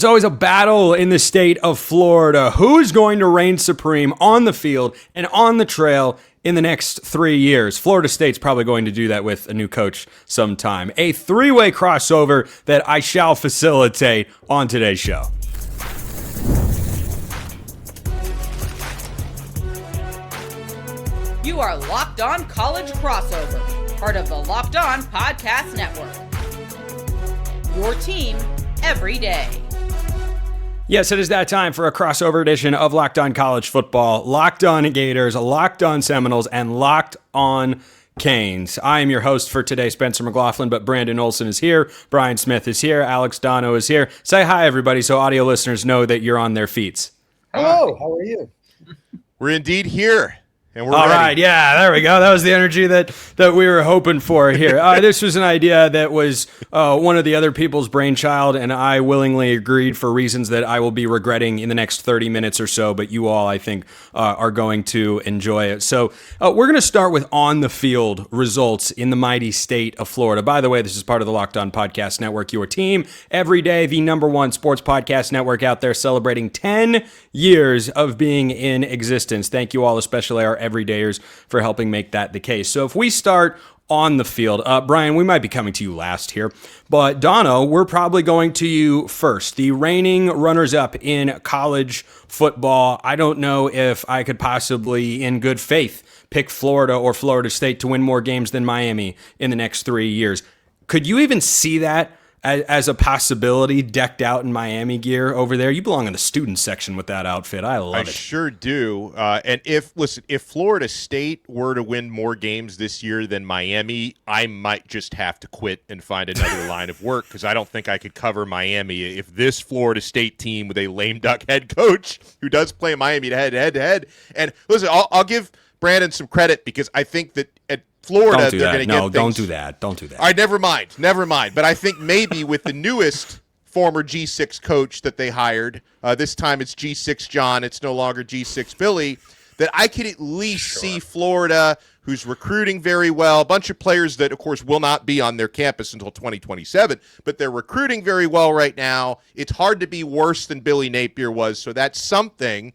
It's always a battle in the state of Florida. Who's going to reign supreme on the field and on the trail in the next 3 years? Florida State's probably going to do that with a new coach sometime. A three-way crossover that I shall facilitate on today's show. You are Locked On College Crossover, part of the Locked On Podcast Network. Your team every day. Yes, it is that time for a crossover edition of Locked On College Football, Locked On Gators, Locked On Seminoles, and Locked On Canes. I am your host for today, Spencer McLaughlin, but Brandon Olsen is here, Brian Smith is here, Alex Donno is here. Say hi, everybody, so audio listeners know that you're on their feet. Hello, how are you? We're indeed here. And we're all ready. Right, yeah, there we go. That was the energy that we were hoping for here. This was an idea that was one of the other people's brainchild, and I willingly agreed for reasons that I will be regretting in the next 30 minutes or so, but you all, I think, are going to enjoy it. So we're going to start with on-the-field results in the mighty state of Florida. By the way, this is part of the Locked On Podcast Network, your team every day, the #1 sports podcast network out there, celebrating 10 years of being in existence. Thank you all, especially our everydayers, for helping make that the case. So if we start on the field, Brian, we might be coming to you last here, but Donno, we're probably going to you first. The reigning runners-up in college football. I don't know if I could possibly, in good faith, pick Florida or Florida State to win more games than Miami in the next 3 years. Could you even see that as a possibility, decked out in Miami gear over there? You belong in the student section with that outfit. I love it. I sure do. And if Florida State were to win more games this year than Miami, I might just have to quit and find another line of work, because I don't think I could cover Miami if this Florida State team with a lame duck head coach who does play Miami head to head. And listen, I'll give Brandon some credit, because I think that at Florida, they're going to get things. Don't do that. Don't do that. All right, never mind. But I think maybe with the newest former G6 coach that they hired, this time it's G6 John, it's no longer G6 Billy, that I could at least see Florida, who's recruiting very well, a bunch of players that, of course, will not be on their campus until 2027, but they're recruiting very well right now. It's hard to be worse than Billy Napier was, so that's something.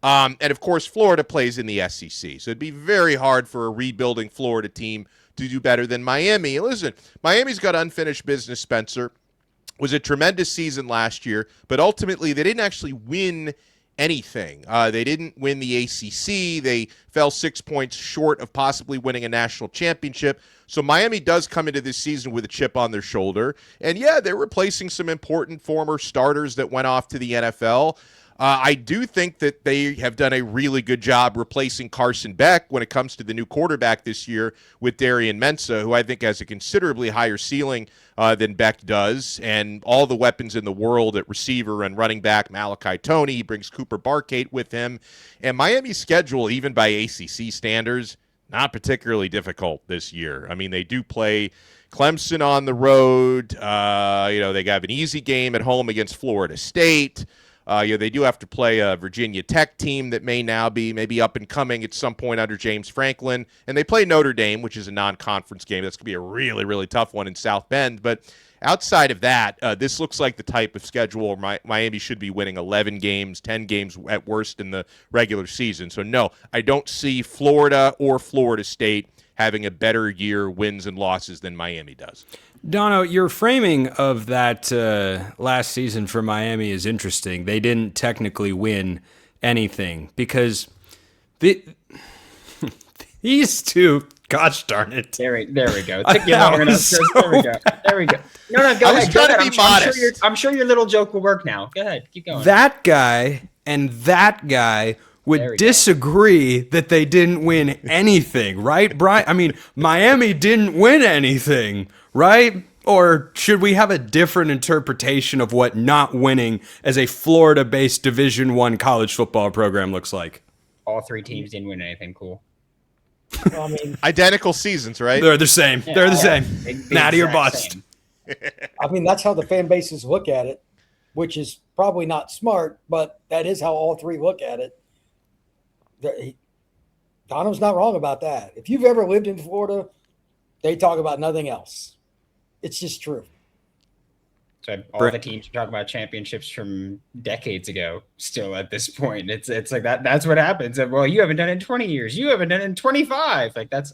And, of course, Florida plays in the SEC, so it'd be very hard for a rebuilding Florida team to do better than Miami. And listen, Miami's got unfinished business, Spencer. It was a tremendous season last year, but ultimately they didn't actually win anything. They didn't win the ACC. They fell 6 points short of possibly winning a national championship. So Miami does come into this season with a chip on their shoulder. And, yeah, they're replacing some important former starters that went off to the NFL. I do think that they have done a really good job replacing Carson Beck when it comes to the new quarterback this year with Darian Mensah, who I think has a considerably higher ceiling than Beck does, and all the weapons in the world at receiver and running back. Malachi Toney, he brings Cooper Barkate with him. And Miami's schedule, even by ACC standards, not particularly difficult this year. I mean, they do play Clemson on the road. They got an easy game at home against Florida State. They do have to play a Virginia Tech team that may now be maybe up and coming at some point under James Franklin. And they play Notre Dame, which is a non-conference game. That's going to be a really, really tough one in South Bend. But outside of that, this looks like the type of schedule Miami should be winning 11 games, 10 games at worst in the regular season. So, no, I don't see Florida or Florida State having a better year, wins and losses, than Miami does. Donno, your framing of that last season for Miami is interesting. They didn't technically win anything because these two, gosh darn it. There we go. It took you long enough. There we go. No, go ahead. I was trying to be modest. I'm sure your little joke will work now. Go ahead. Keep going. That guy and that guy would disagree that they didn't win anything, right, Brian? I mean, Miami didn't win anything, right? Or should we have a different interpretation of what not winning as a Florida-based Division I college football program looks like? All three teams didn't win anything cool. Well, I mean, identical seasons, right? They're the same. Yeah, they're the same. Natty or bust. I mean, that's how the fan bases look at it, which is probably not smart, but that is how all three look at it. Donno's not wrong about that. If you've ever lived in Florida, they talk about nothing else. It's just true. So all the teams are talking about championships from decades ago still at this point. It's like that's what happens. Well, you haven't done it in 20 years. You haven't done it in 25. Like that's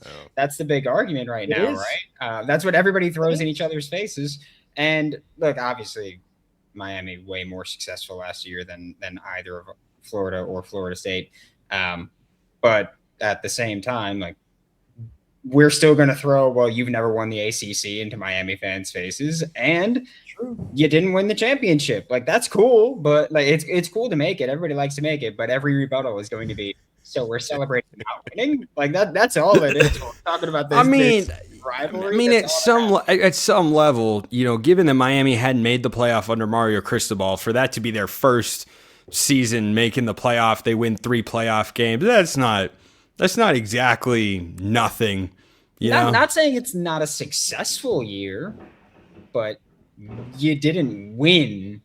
the big argument right now, right? That's what everybody throws in each other's faces. And look, obviously Miami way more successful last year than either of Florida or Florida State. But at the same time, like, we're still going to throw, well, you've never won the ACC into Miami fans' faces, and you didn't win the championship. Like, that's cool, but like it's cool to make it. Everybody likes to make it, but every rebuttal is going to be, so we're celebrating not winning. Like that's all it is. We're talking about this. Rivalry. I mean, at some level, given that Miami hadn't made the playoff under Mario Cristobal, for that to be their first season making the playoff, they win 3 playoff games. That's not exactly nothing. Not saying it's not a successful year, but you didn't win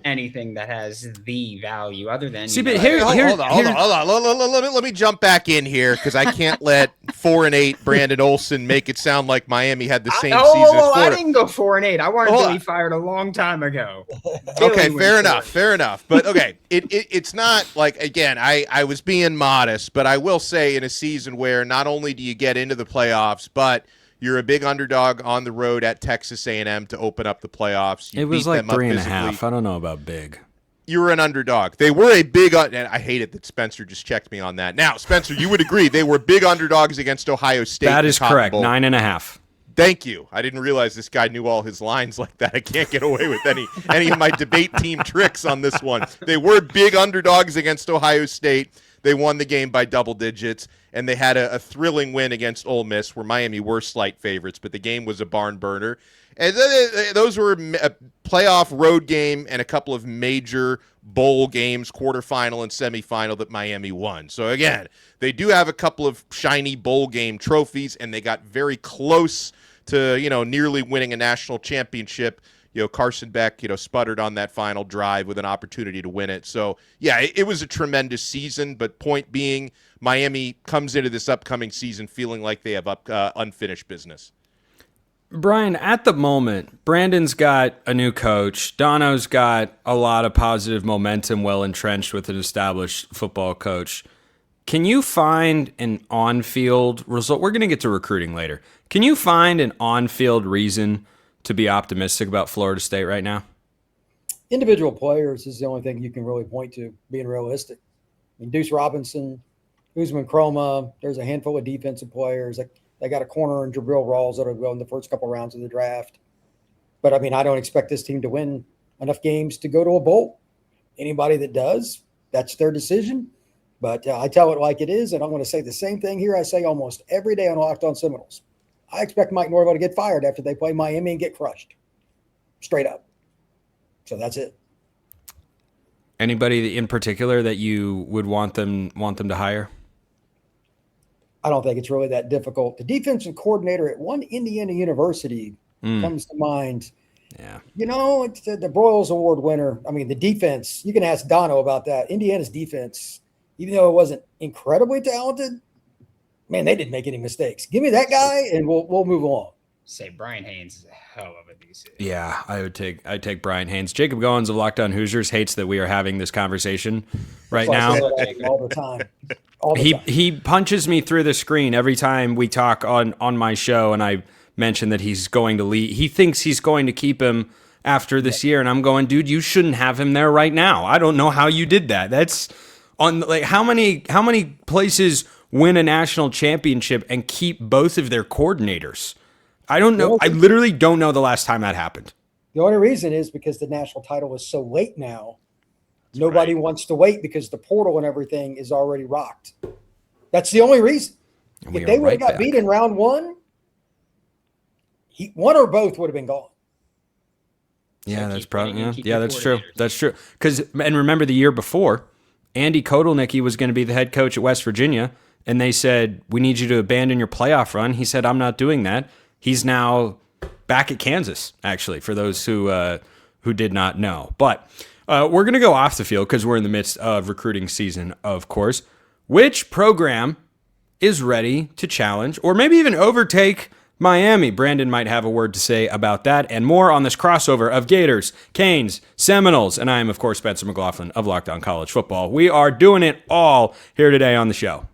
anything that has the value other than. See, but hold on. Let me jump back in here because I can't let 4-8 Brandon Olsen make it sound like Miami had the same season as Florida. I didn't go 4-8. I wanted Billy fired a long time ago. Okay, fair enough. But okay, it's not like, again, I was being modest, but I will say in a season where not only do you get into the playoffs, but you're a big underdog on the road at Texas A&M to open up the playoffs. It was like 3.5. I don't know about big. You were an underdog. They were a big, and I hate it that Spencer just checked me on that. Now, Spencer, you would agree they were big underdogs against Ohio State. That is correct. 9.5. Thank you. I didn't realize this guy knew all his lines like that. I can't get away with any of my debate team tricks on this one. They were big underdogs against Ohio State. They won the game by double digits, and they had a thrilling win against Ole Miss, where Miami were slight favorites, but the game was a barn burner. And those were a playoff road game and a couple of major bowl games, quarterfinal and semifinal, that Miami won. So, again, they do have a couple of shiny bowl game trophies, and they got very close to, nearly winning a national championship. Carson Beck, sputtered on that final drive with an opportunity to win it. So, yeah, it was a tremendous season. But point being, Miami comes into this upcoming season feeling like they have unfinished business. Brian, at the moment, Brandon's got a new coach. Donno's got a lot of positive momentum, well entrenched with an established football coach. Can you find an on-field result? We're going to get to recruiting later. Can you find an on-field reason to be optimistic about Florida State right now? Individual players is the only thing you can really point to, being realistic. I mean, Deuce Robinson, Usman Chroma, there's a handful of defensive players. They got a corner in Jabril Rawls that'll go in the first couple rounds of the draft. But, I don't expect this team to win enough games to go to a bowl. Anybody that does, that's their decision. But I tell it like it is, and I'm going to say the same thing here I say almost every day on Locked On Seminoles. I expect Mike Norvell to get fired after they play Miami and get crushed. Straight up. So that's it. Anybody in particular that you would want them to hire? I don't think it's really that difficult. The defensive coordinator at one Indiana university comes to mind. Yeah. It's the Broyles Award winner. I mean, the defense, you can ask Donno about that. Indiana's defense, even though it wasn't incredibly talented, man, they didn't make any mistakes. Give me that guy, and we'll move on. Say Brian Haynes is a hell of a DC. Yeah, I'd take Brian Haynes. Jacob Goins of Locked On Hoosiers hates that we are having this conversation right now. All the time. He punches me through the screen every time we talk on my show, and I mention that he's going to leave. He thinks he's going to keep him after this year, and I'm going, dude, you shouldn't have him there right now. I don't know how you did that. That's on how many places win a national championship and keep both of their coordinators? I don't know. I literally don't know the last time that happened. The only reason is because the national title was so late now. Nobody wants to wait because the portal and everything is already rocked. That's the only reason. If they would have got beat in round one, one or both would have been gone. Yeah, that's probably that's true. That's true. And remember the year before, Andy Kotelnicki was going to be the head coach at West Virginia, and they said, we need you to abandon your playoff run. He said, I'm not doing that. He's now back at Kansas, actually, for those who did not know. But we're going to go off the field because we're in the midst of recruiting season, of course. Which program is ready to challenge or maybe even overtake Miami. Brandon might have a word to say about that and more on this crossover of Gators, Canes, Seminoles, and I am, of course, Spencer McLaughlin of Locked On College Football. We are doing it all here today on the show.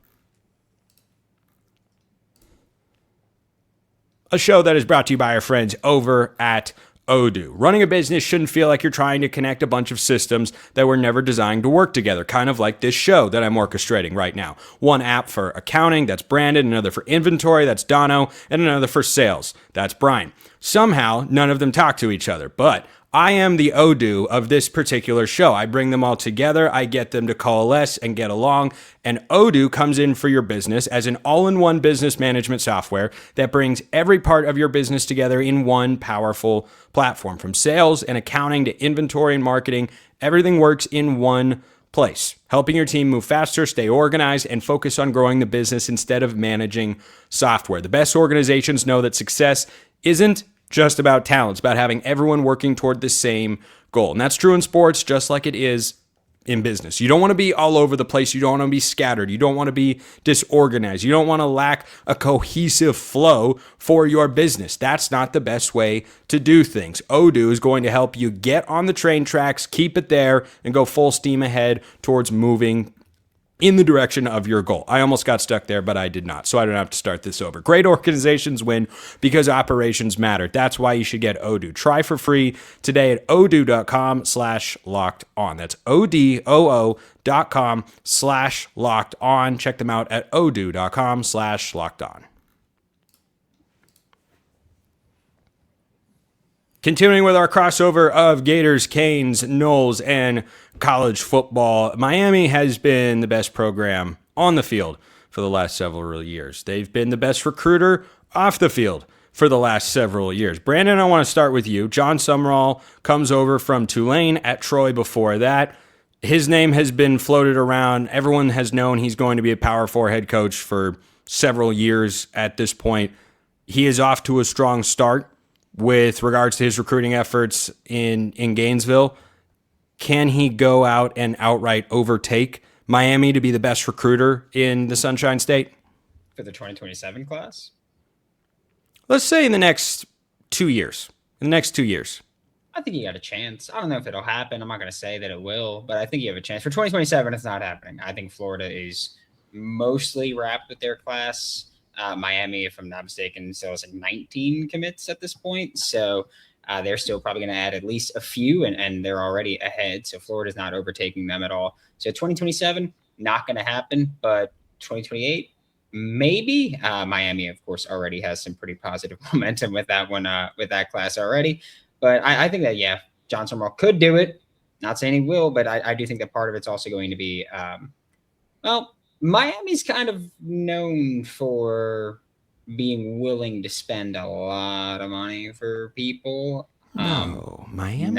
A show that is brought to you by our friends over at Odoo. Running a business shouldn't feel like you're trying to connect a bunch of systems that were never designed to work together, kind of like this show that I'm orchestrating right now. One app for accounting, that's Brandon, another for inventory, that's Donno, and another for sales, that's Brian. Somehow, none of them talk to each other, but I am the Odoo of this particular show. I bring them all together, I get them to coalesce and get along, and Odoo comes in for your business as an all-in-one business management software that brings every part of your business together in one powerful platform. From sales and accounting to inventory and marketing, everything works in one place, helping your team move faster, stay organized, and focus on growing the business instead of managing software. The best organizations know that success isn't just about talent. It's about having everyone working toward the same goal. And that's true in sports just like it is in business. You don't want to be all over the place. You don't want to be scattered. You don't want to be disorganized. You don't want to lack a cohesive flow for your business. That's not the best way to do things. Odoo is going to help you get on the train tracks, keep it there, and go full steam ahead towards moving in the direction of your goal. I almost got stuck there, but I did not, so I don't have to start this over. Great organizations win because operations matter. That's why you should get Odoo. Try for free today at odoo.com/lockedon. That's odoo.com/lockedon. Check them out at odoo.com/lockedon. Continuing with our crossover of Gators, Canes, Noles, and college football, Miami has been the best program on the field for the last several years. They've been the best recruiter off the field for the last several years. Brandon, I want to start with you. John Sumrall comes over from Tulane, at Troy before that. His name has been floated around. Everyone has known he's going to be a Power 4 head coach for several years at this point. He is off to a strong start with regards to his recruiting efforts in Gainesville. Can he go out and outright overtake Miami to be the best recruiter in the Sunshine State? For the 2027 class? Let's say in the next 2 years. In the next 2 years. I think you got a chance. I don't know if it'll happen. I'm not going to say that it will, but I think you have a chance. For 2027, it's not happening. I think Florida is mostly wrapped with their class. Miami, if I'm not mistaken, still has like 19 commits at this point. So they're still probably going to add at least a few, and they're already ahead. So Florida's not overtaking them at all. So 2027, not going to happen, but 2028, maybe. Miami, of course, already has some pretty positive momentum with that one, with that class already. But I think that, yeah, John Sumrall could do it. Not saying he will, but I do think that part of it's also going to be, Miami's kind of known for being willing to spend a lot of money for people. Miami?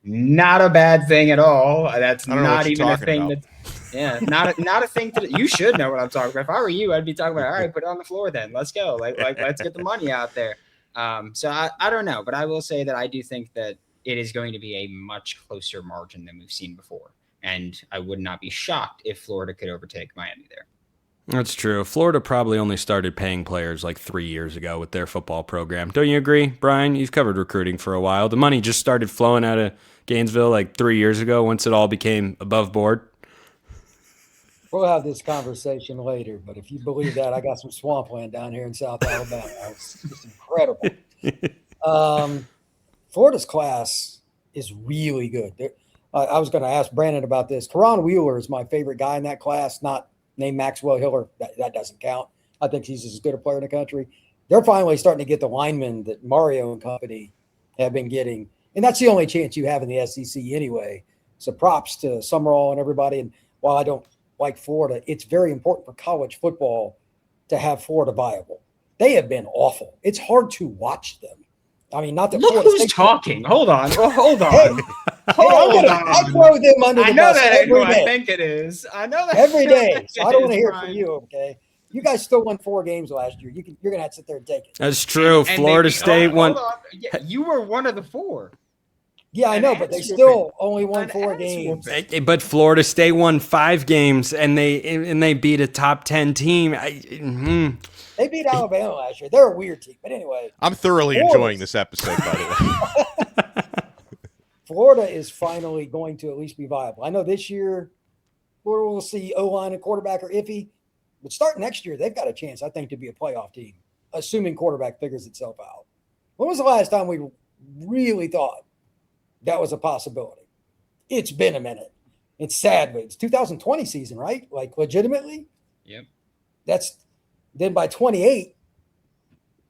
Not a bad thing at all. That's not even a thing about. not a thing you should know what I'm talking about. If I were you, I'd be talking about, all right, put it on the floor then. Let's go. Like let's get the money out there. So I don't know, but I will say that I do think that it is going to be a much closer margin than we've seen before. And I would not be shocked if Florida could overtake Miami there. That's true. Florida probably only started paying players like 3 years ago with their football program. Don't you agree, Brian? You've covered recruiting for a while. The money just started flowing out of Gainesville like 3 years ago once it all became above board. We'll have this conversation later, but if you believe that, I got some swampland down here in South Alabama. It's just incredible. Florida's class is really good. I was going to ask Brandon about this. Karan Wheeler is my favorite guy in that class, not named Maxwell Hiller. That doesn't count. I think he's as good a player in the country. They're finally starting to get the linemen that Mario and company have been getting. And that's the only chance you have in the SEC anyway. So props to Sumrall and everybody. And while I don't like Florida, it's very important for college football to have Florida viable. They have been awful. It's hard to watch them. I mean, not that Look Florida who's State- talking. Hold on. Hold on. Hey, Hold I on. throw them under the I know bus that ain't who every I day. think it is. I know that Every day. So I don't want to it is, hear it from Brian. you, okay? You guys still won 4 games last year. You're going to have to sit there and take it. That's true. And Florida State won. Hold on. Yeah, you were one of the 4. Yeah, I An know, but they ass still only won An 4 ass games. whooping. But Florida State won 5 games and they beat a top 10 team. They beat Alabama last year. They're a weird team. But anyway. I'm thoroughly enjoying this episode, by the way. Florida is finally going to at least be viable. I know this year we'll see O-line and quarterback are iffy, but starting next year, they've got a chance, I think, to be a playoff team, assuming quarterback figures itself out. When was the last time we really thought that was a possibility? It's been a minute. It's sad, but it's 2020 season, right? Like, legitimately? Yep. Then by 28,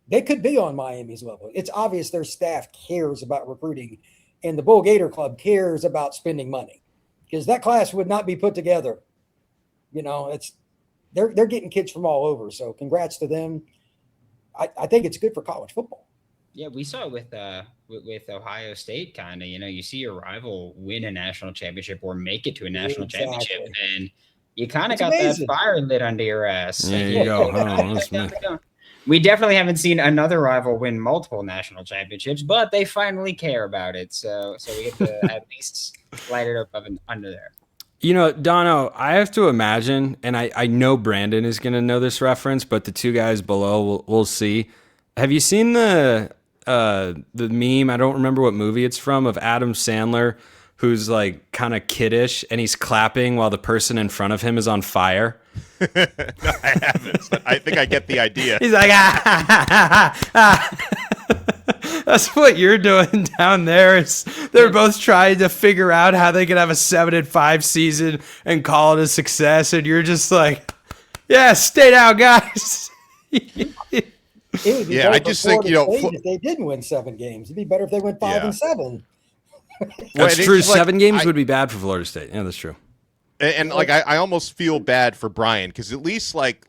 they could be on Miami's level. It's obvious their staff cares about recruiting, and the Bull Gator Club cares about spending money, because that class would not be put together. You know, they're getting kids from all over. So congrats to them. I think it's good for college football. Yeah, we saw it with Ohio State, kind of. You know, you see your rival win a national championship or make it to a national championship, and you kind of got amazing. that fire lit under your ass. There you go. We definitely haven't seen another rival win multiple national championships, but they finally care about it. So we get to at least light it up under there. You know, Donno, I have to imagine, and I know Brandon is going to know this reference, but the two guys below we'll see. Have you seen the meme? I don't remember what movie it's from, of Adam Sandler, who's like kind of kiddish and he's clapping while the person in front of him is on fire. No, I haven't. I think I get the idea. He's like, That's what you're doing down there. They're both trying to figure out how they can have a 7-5 season and call it a success, and you're just like, yeah, stay down, guys. It would be I just think, if they didn't win 7 games, it'd be better if they went 5-7. That's Well, true. it's like, 7 games would be bad for Florida State. Yeah, that's true. And like I almost feel bad for Brian, because at least like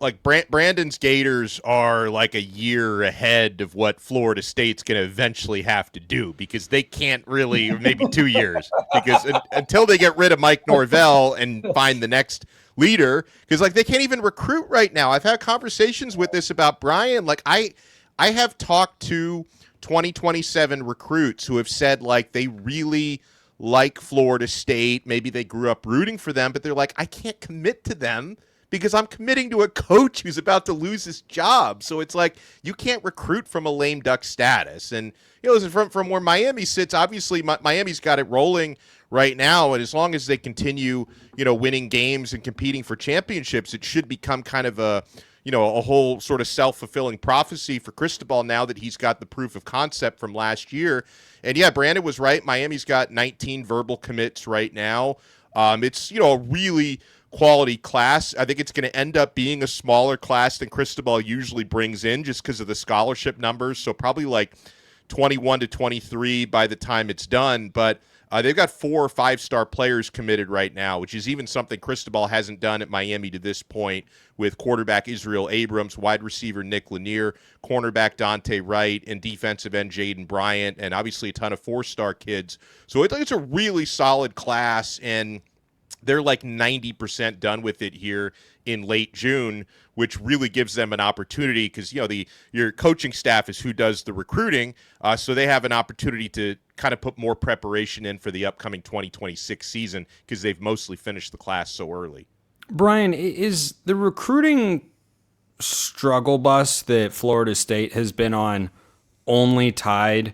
Brandon's Gators are like a year ahead of what Florida State's going to eventually have to do, because they can't really, or maybe 2 years, because until they get rid of Mike Norvell and find the next leader, because like they can't even recruit right now. I've had conversations with this about Brian. Like I have talked to 2027 recruits who have said like they really like Florida State. Maybe they grew up rooting for them, but they're like, I can't commit to them because I'm committing to a coach who's about to lose his job. So it's like you can't recruit from a lame duck status. And listen, from where Miami sits, obviously Miami's got it rolling right now, and as long as they continue, winning games and competing for championships, it should become kind of a whole sort of self-fulfilling prophecy for Cristobal now that he's got the proof of concept from last year. And yeah, Brandon was right. Miami's got 19 verbal commits right now. It's, a really quality class. I think it's going to end up being a smaller class than Cristobal usually brings in just because of the scholarship numbers. So probably like 21 to 23 by the time it's done. But they've got 4 or 5-star players committed right now, which is even something Cristobal hasn't done at Miami to this point, with quarterback Israel Abrams, wide receiver Nick Lanier, cornerback Dante Wright, and defensive end Jaden Bryant, and obviously a ton of 4-star kids. So I think it's a really solid class, and they're like 90% done with it here in late June, which really gives them an opportunity because, your coaching staff is who does the recruiting. So they have an opportunity to kind of put more preparation in for the upcoming 2026 season because they've mostly finished the class so early. Brian, is the recruiting struggle bus that Florida State has been on only tied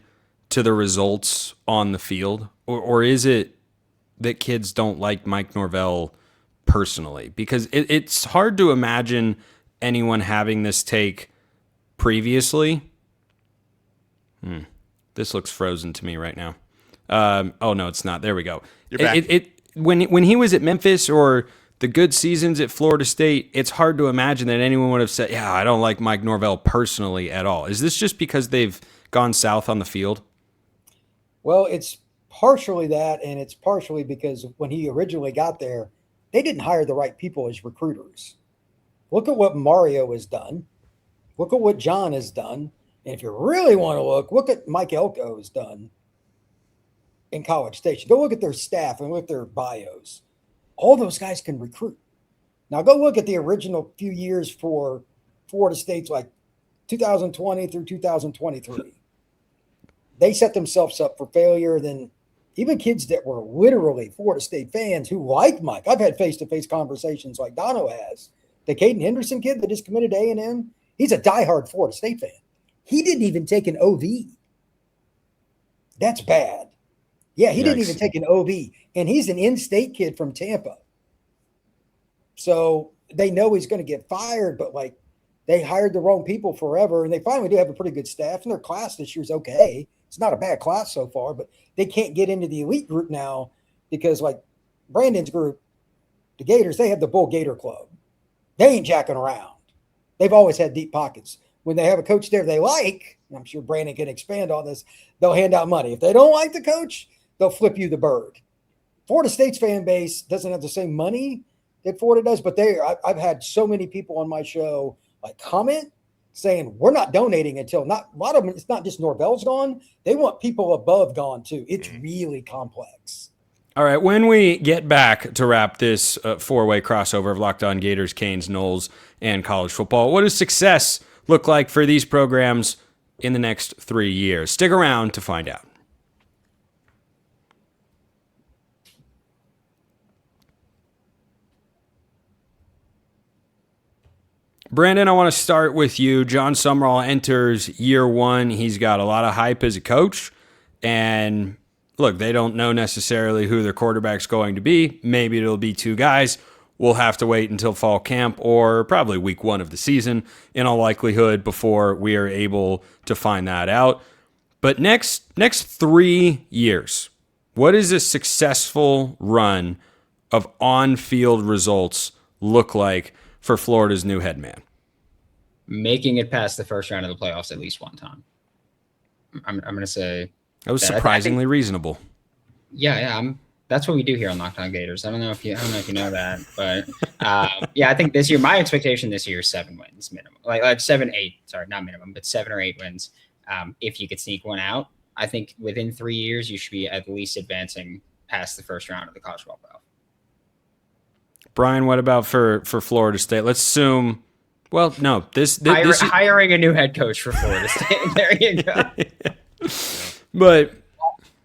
to the results on the field? Or is it that kids don't like Mike Norvell personally? Because it's hard to imagine anyone having this take previously. This looks frozen to me right now. Oh, no, it's not. There we go. You're back. When he was at Memphis or the good seasons at Florida State, it's hard to imagine that anyone would have said, yeah, I don't like Mike Norvell personally at all. Is this just because they've gone south on the field? Well, it's partially that, and it's partially because when he originally got there, they didn't hire the right people as recruiters. Look at what Mario has done. Look at what John has done. And if you really want to look at Mike Elko has done in College Station. Go look at their staff and look at their bios. All those guys can recruit. Now go look at the original few years for Florida State's, like 2020 through 2023. They set themselves up for failure. Then even kids that were literally Florida State fans who like Mike, I've had face-to-face conversations like Donno has. The Caden Henderson kid that just committed to A&M, He's a diehard Florida State fan. He didn't even take an OV. That's bad. Yeah, he didn't even take an OV. And he's an in-state kid from Tampa. So they know he's going to get fired, but like they hired the wrong people forever. And they finally do have a pretty good staff. And their class this year's okay. It's not a bad class so far, but they can't get into the elite group now because like Brandon's group, the Gators, they have the Bull Gator Club. They ain't jacking around. They've always had deep pockets. When they have a coach there they like, and I'm sure Brandon can expand on this, they'll hand out money. If they don't like the coach, they'll flip you the bird. Florida State's fan base doesn't have the same money that Florida does, but I've had so many people on my show like comment saying we're not donating until a lot of them. It's not just Norvell's gone; they want people above gone too. It's really complex. All right, when we get back to wrap this four-way crossover of Locked On Gators, Canes, Noles, and college football, what does success look like for these programs in the next 3 years? Stick around to find out. Brandon, I want to start with you. John Sumrall enters year one. He's got a lot of hype as a coach. And look, they don't know necessarily who their quarterback's going to be. Maybe it'll be two guys. We'll have to wait until fall camp or probably week one of the season in all likelihood before we are able to find that out. But next 3 years, what does a successful run of on-field results look like for Florida's new head man? Making it past the first round of the playoffs at least one time. I'm going to say that was surprisingly reasonable. Yeah. That's what we do here on Locked On Gators. I don't know if you know that, but I think this year, my expectation this year is 7 wins minimum, like 7, 8. Sorry, not minimum, but 7 or 8 wins. If you could sneak one out, I think within 3 years you should be at least advancing past the first round of the college football playoff. Brian, what about for Florida State? Let's assume. Well, no, this hiring a new head coach for Florida State. There you go. But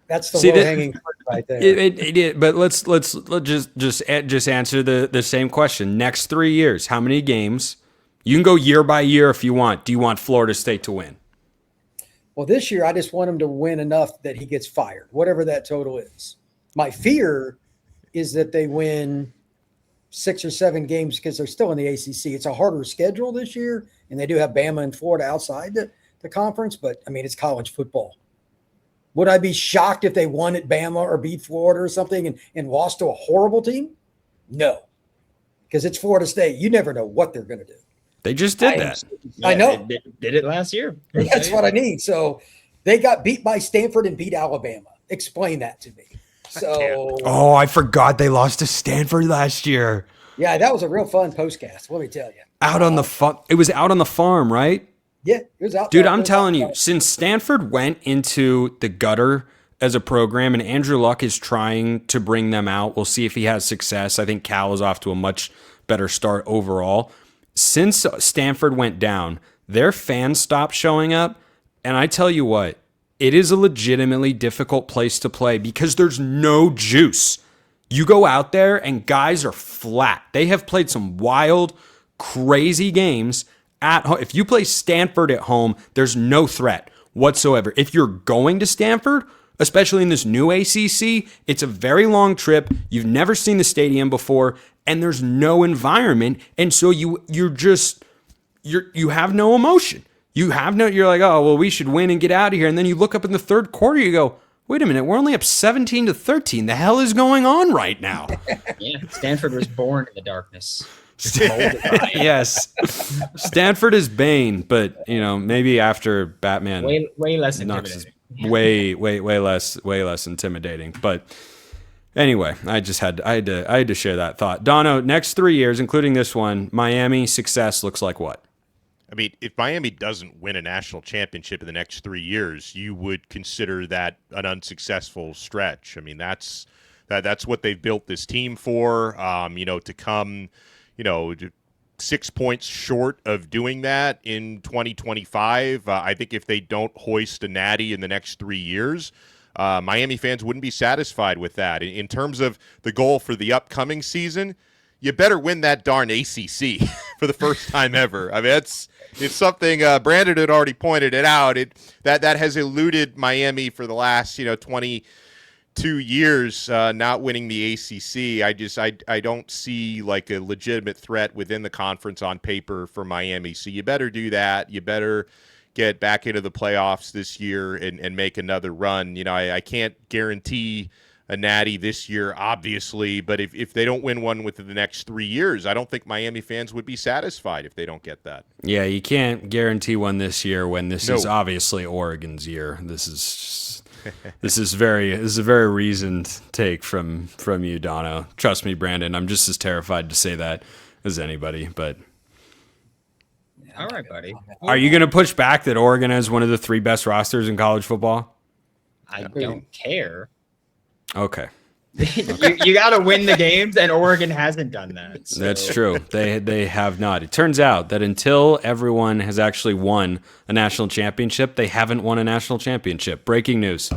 that's the low-hanging fruit right there. But let's just answer the same question. Next 3 years, how many games? You can go year by year if you want. Do you want Florida State to win? Well, this year I just want him to win enough that he gets fired, whatever that total is. My fear is that they win 6 or 7 games because they're still in the ACC. It's a harder schedule this year, and they do have Bama and Florida outside the conference, but, I mean, it's college football. Would I be shocked if they won at Bama or beat Florida or something and lost to a horrible team? No, because it's Florida State. You never know what they're going to do. They just did that. I know. They did it last year. That's what I need. So they got beat by Stanford and beat Alabama. Explain that to me. So, I forgot they lost to Stanford last year. Yeah, that was a real fun postcast. Let me tell you. It was out on the farm, right? Yeah, it was out. Dude, I'm telling you, since Stanford went into the gutter as a program and Andrew Luck is trying to bring them out, we'll see if he has success. I think Cal is off to a much better start overall. Since Stanford went down, their fans stopped showing up. And I tell you what, it is a legitimately difficult place to play because there's no juice. You go out there and guys are flat. They have played some wild, crazy games at home. If you play Stanford at home, there's no threat whatsoever. If you're going to Stanford, especially in this new ACC, it's a very long trip. You've never seen the stadium before, and there's no environment. And so you have no emotion. You're like, oh, well, we should win and get out of here. And then you look up in the third quarter, you go, wait a minute, we're only up 17-13. The hell is going on right now? Yeah, Stanford was born in the darkness. Yes. Stanford is Bane, but maybe after Batman way less intimidating. Way less intimidating. But anyway, I had to share that thought. Donno, next 3 years, including this one, Miami success looks like what? I mean, if Miami doesn't win a national championship in the next 3 years, you would consider that an unsuccessful stretch. I mean, that's what they've built this team for. To come, 6 points short of doing that in 2025. I think if they don't hoist a natty in the next 3 years, Miami fans wouldn't be satisfied with that. In terms of the goal for the upcoming season, you better win that darn ACC for the first time ever. I mean, it's something Brandon had already pointed it out. That has eluded Miami for the last 22 years, not winning the ACC. I don't see like a legitimate threat within the conference on paper for Miami. So you better do that. You better get back into the playoffs this year and make another run. I can't guarantee a natty this year, obviously, but if they don't win one within the next 3 years, I don't think Miami fans would be satisfied if they don't get that. Yeah, you can't guarantee one this year when this is obviously Oregon's year. This is a very reasoned take from you, Donno. Trust me, Brandon, I'm just as terrified to say that as anybody, but All right, buddy. are you going to push back that Oregon has one of the 3 best rosters in college football? I don't care. Okay. You got to win the games, and Oregon hasn't done that. So. That's true. They have not. It turns out that until everyone has actually won a national championship, they haven't won a national championship. Breaking news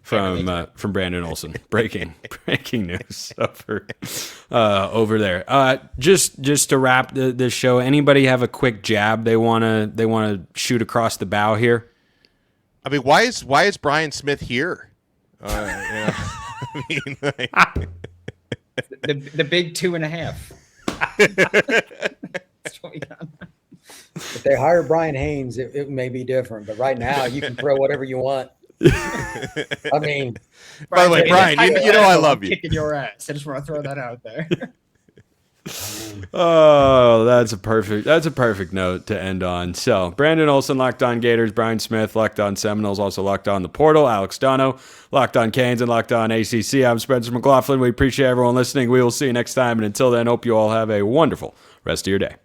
from Brandon Olsen. Breaking news over there. Just to wrap this show, anybody have a quick jab they wanna shoot across the bow here? I mean, why is Brian Smith here? I mean, the big 2.5. That's what we got. If they hire Brian Haynes, it may be different. But right now, you can throw whatever you want. I mean, by the way, Brian, you know I love you. Kicking your ass. I just want to throw that out there. Oh, that's a perfect note to end on. So, Brandon Olsen, Locked On Gators. Brian Smith, Locked On Seminoles, also Locked On the Portal. Alex Donno, Locked On Canes and Locked On ACC. I'm Spencer McLaughlin. We appreciate everyone listening. We will see you next time. And until then, hope you all have a wonderful rest of your day.